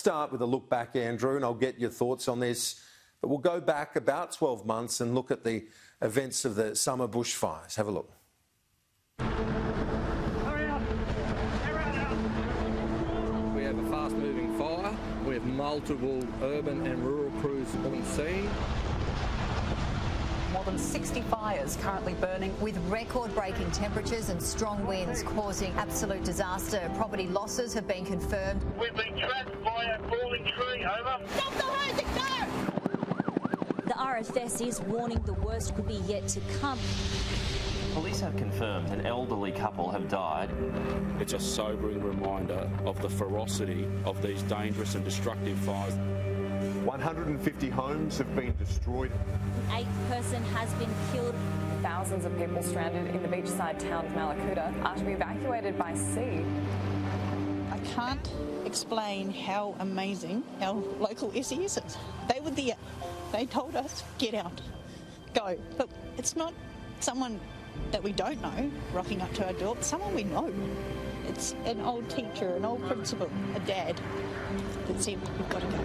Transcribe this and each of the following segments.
start with a look back, Andrew, and I'll get your thoughts on this. But we'll go back about 12 months and look at the events of the summer bushfires. Have a look. We have a fast-moving fire. We have multiple urban and rural crews on scene. More than 60 fires currently burning, with record-breaking temperatures and strong winds causing absolute disaster. Property losses have been confirmed. We've been trapped by a falling tree, over. Stop the hose, go! The RFS is warning the worst could be yet to come. Police have confirmed an elderly couple have died. It's a sobering reminder of the ferocity of these dangerous and destructive fires. 150 homes have been destroyed. An eighth person has been killed. Thousands of people stranded in the beachside town of Malakuta are to be evacuated by sea. I can't explain how amazing our local SES is. They were there. They told us, get out, go. But it's not someone that we don't know rocking up to our door, it's someone we know. It's an old teacher, an old principal, a dad that said, we've got to go.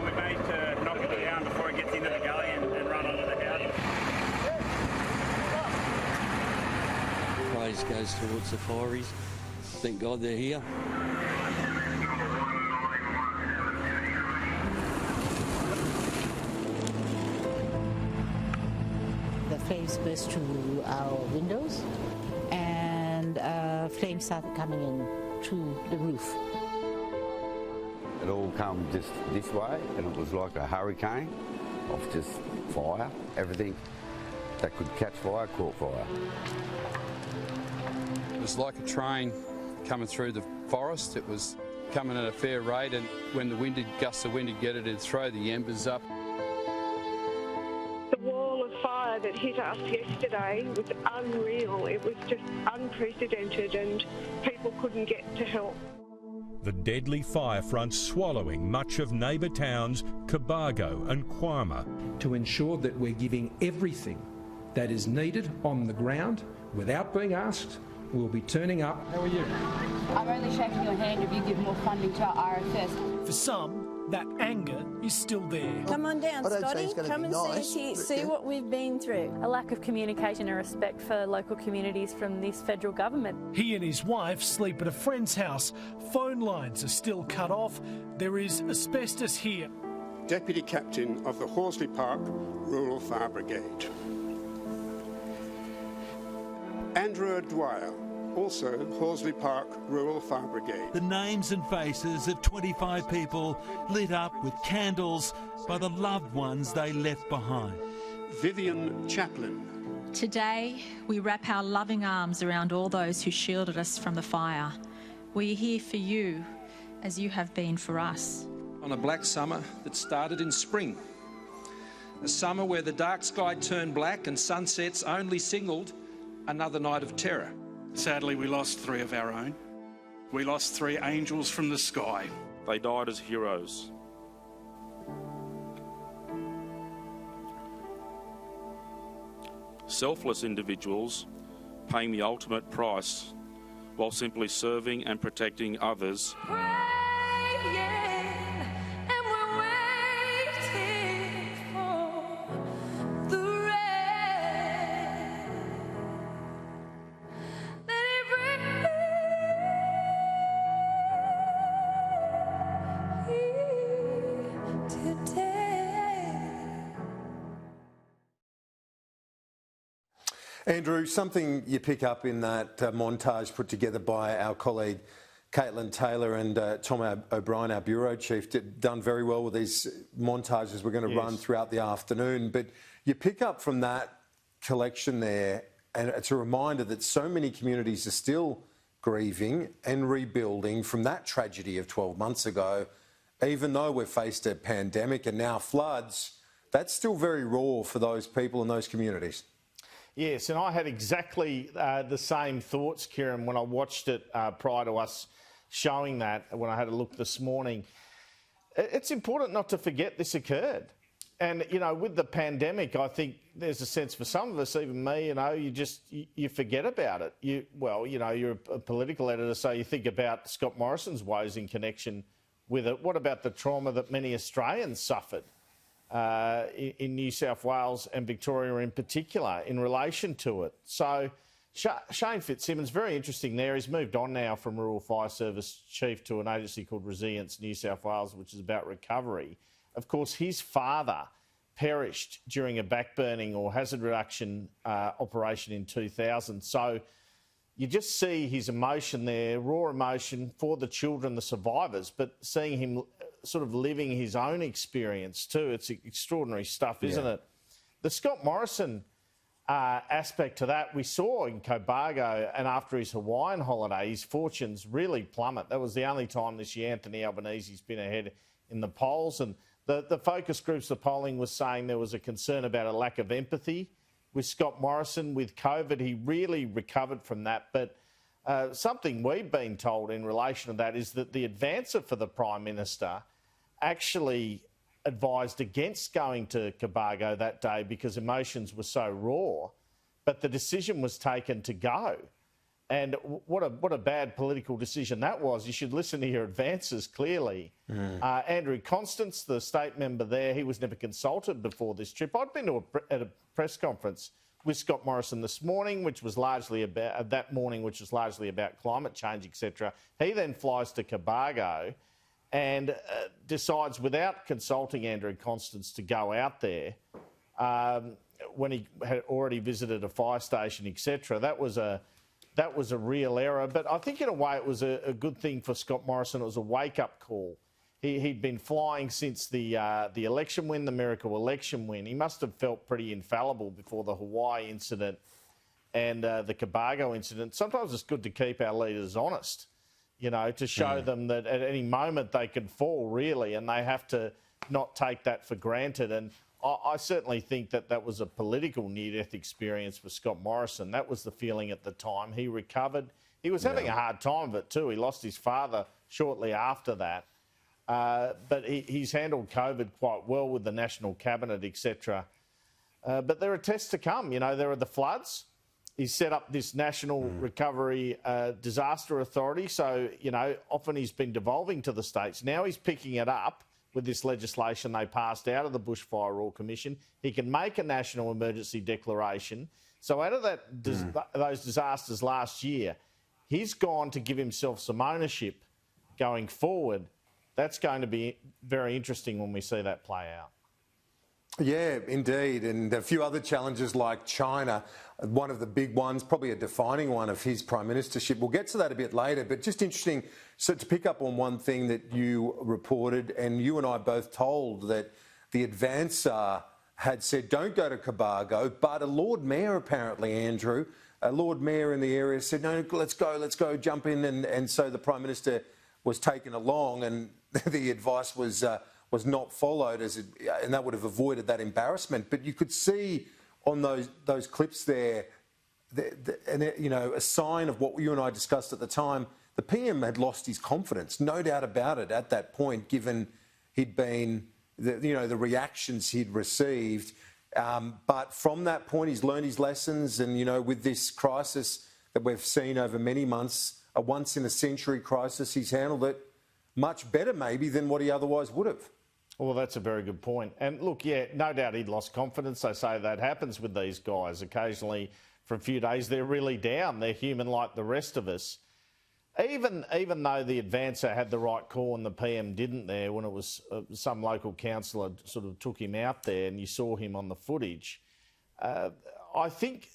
We need to knock it down before it gets into the gully and run onto the house. Praise goes towards the fireys. Thank God they're here. The flames burst through our windows and flames started coming in through the roof. It all come just this way, and it was like a hurricane of just fire. Everything that could catch fire caught fire. It was like a train coming through the forest. It was coming at a fair rate, and when the gusts of wind would get it, it'd throw the embers up. The wall of fire that hit us yesterday was unreal. It was just unprecedented, and people couldn't get to help. The deadly fire front swallowing much of neighbour towns Cobargo and Quama. To ensure that we're giving everything that is needed on the ground without being asked, we'll be turning up. How are you? I'm only shaking your hand if you give more funding to our RFS. For some, that anger is still there. Come on down, Scotty. Come and see what we've been through. A lack of communication and respect for local communities from this federal government. He and his wife sleep at a friend's house. Phone lines are still cut off. There is asbestos here. Deputy Captain of the Horsley Park Rural Fire Brigade. Andrew Dwyer, also Horsley Park Rural Fire Brigade. The names and faces of 25 people lit up with candles by the loved ones they left behind. Vivian Chaplin. Today, we wrap our loving arms around all those who shielded us from the fire. We are here for you, as you have been for us. On a black summer that started in spring. A summer where the dark sky turned black and sunsets only signalled another night of terror. Sadly, we lost 3 of our own. We lost 3 angels from the sky. They died as heroes. Selfless individuals paying the ultimate price while simply serving and protecting others. Andrew, something you pick up in that montage put together by our colleague Caitlin Taylor and Tom O'Brien, our Bureau Chief, done very well with these montages we're going to run throughout the afternoon. But you pick up from that collection there, and it's a reminder that so many communities are still grieving and rebuilding from that tragedy of 12 months ago. Even though we've faced a pandemic and now floods, that's still very raw for those people in those communities. Yes, and I had exactly the same thoughts, Kieran, when I watched it prior to us showing that, when I had a look this morning. It's important not to forget this occurred. And, you know, with the pandemic, I think there's a sense for some of us, even me, you know, you forget about it. You're a political editor, so you think about Scott Morrison's woes in connection with it. What about the trauma that many Australians suffered in New South Wales and Victoria in particular in relation to it? So Shane Fitzsimmons, very interesting there. He's moved on now from Rural Fire Service Chief to an agency called Resilience New South Wales, which is about recovery. Of course, his father perished during a backburning or hazard reduction operation in 2000. So you just see his emotion there, raw emotion for the children, the survivors, but seeing him sort of living his own experience too. It's extraordinary stuff, isn't it? The Scott Morrison aspect to that, we saw in Cobargo and after his Hawaiian holiday, his fortunes really plummet. That was the only time this year Anthony Albanese's been ahead in the polls. And the focus groups, the polling was saying there was a concern about a lack of empathy with Scott Morrison. With COVID, he really recovered from that. But something we've been told in relation to that is that the advancer for the Prime Minister actually advised against going to Cobargo that day because emotions were so raw, but the decision was taken to go. And what a bad political decision that was. You should listen to your advancers clearly. Andrew Constance, the state member there, he was never consulted before this trip. I'd been at a press conference with Scott Morrison this morning, which was largely about climate change, etc. He then flies to Cobargo and decides, without consulting Andrew Constance, to go out there when he had already visited a fire station, etc. That was a real error. But I think in a way it was a good thing for Scott Morrison. It was a wake-up call. He'd been flying since the election win, the miracle election win. He must have felt pretty infallible before the Hawaii incident and the Cobargo incident. Sometimes it's good to keep our leaders honest, you know, to show them that at any moment they can fall, really, and they have to not take that for granted. And I certainly think that was a political near-death experience for Scott Morrison. That was the feeling at the time. He recovered. He was having a hard time of it too. He lost his father shortly after that. But he's handled COVID quite well with the National Cabinet, etc. But there are tests to come. You know, there are the floods. He's set up this National Recovery Disaster Authority. So, you know, often he's been devolving to the states. Now he's picking it up with this legislation they passed out of the Bushfire Royal Commission. He can make a national emergency declaration. So out of that those disasters last year, he's gone to give himself some ownership going forward. That's going to be very interesting when we see that play out. Yeah, indeed. And a few other challenges like China, one of the big ones, probably a defining one of his prime ministership. We'll get to that a bit later, but just interesting. So to pick up on one thing that you reported, and you and I both told that the advancer had said, don't go to Cobargo, but a Lord Mayor apparently, Andrew, a Lord Mayor in the area said, no, let's go, jump in. And so the Prime Minister was taken along and the advice was not followed, and that would have avoided that embarrassment. But you could see on those clips there, you know, a sign of what you and I discussed at the time. The PM had lost his confidence, no doubt about it, at that point, given he'd been, the reactions he'd received. But from that point, he's learned his lessons, and you know, with this crisis that we've seen over many months, a once-in-a-century crisis, he's handled it much better maybe than what he otherwise would have. Well, that's a very good point. And look, yeah, no doubt he'd lost confidence. They say that happens with these guys. Occasionally, for a few days, they're really down. They're human like the rest of us. Even though the advancer had the right call and the PM didn't there, when it was some local councillor sort of took him out there and you saw him on the footage, I think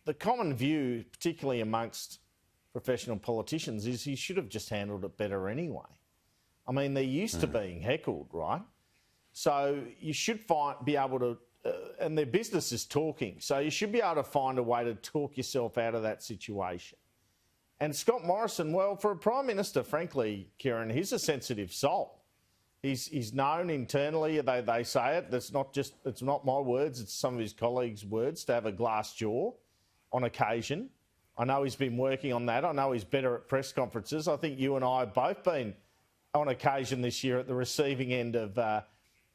the common view, particularly amongst professional politicians, is he should have just handled it better anyway. I mean, they're used to being heckled, right? So you should be able to, and their business is talking, so you should be able to find a way to talk yourself out of that situation. And Scott Morrison, well, for a Prime Minister, frankly, Kieran, he's a sensitive soul. He's known internally, they say it, it's not my words, it's some of his colleagues' words, to have a glass jaw on occasion. I know he's been working on that. I know he's better at press conferences. I think you and I have both been, on occasion this year, at the receiving end of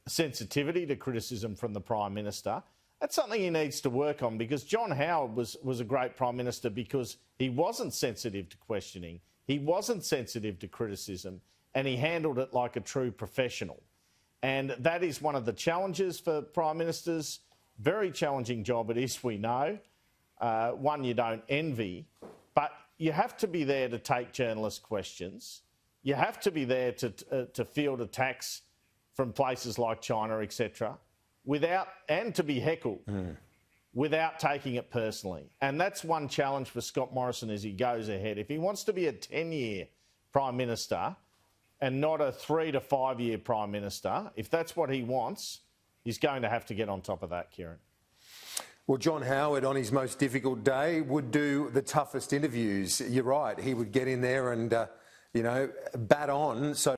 sensitivity to criticism from the Prime Minister. That's something he needs to work on, because John Howard was a great Prime Minister because he wasn't sensitive to questioning. He wasn't sensitive to criticism. and he handled it like a true professional. And that is one of the challenges for Prime Ministers. Very challenging job it is, we know. One you don't envy. But you have to be there to take journalist questions. You have to be there to field attacks from places like China, etc., and to be heckled without taking it personally. And that's one challenge for Scott Morrison as he goes ahead. If he wants to be a 10-year Prime Minister and not a 3 to 5 year Prime Minister, if that's what he wants, he's going to have to get on top of that, Kieran. Well, John Howard, on his most difficult day, would do the toughest interviews. You're right. He would get in there and, bat on. So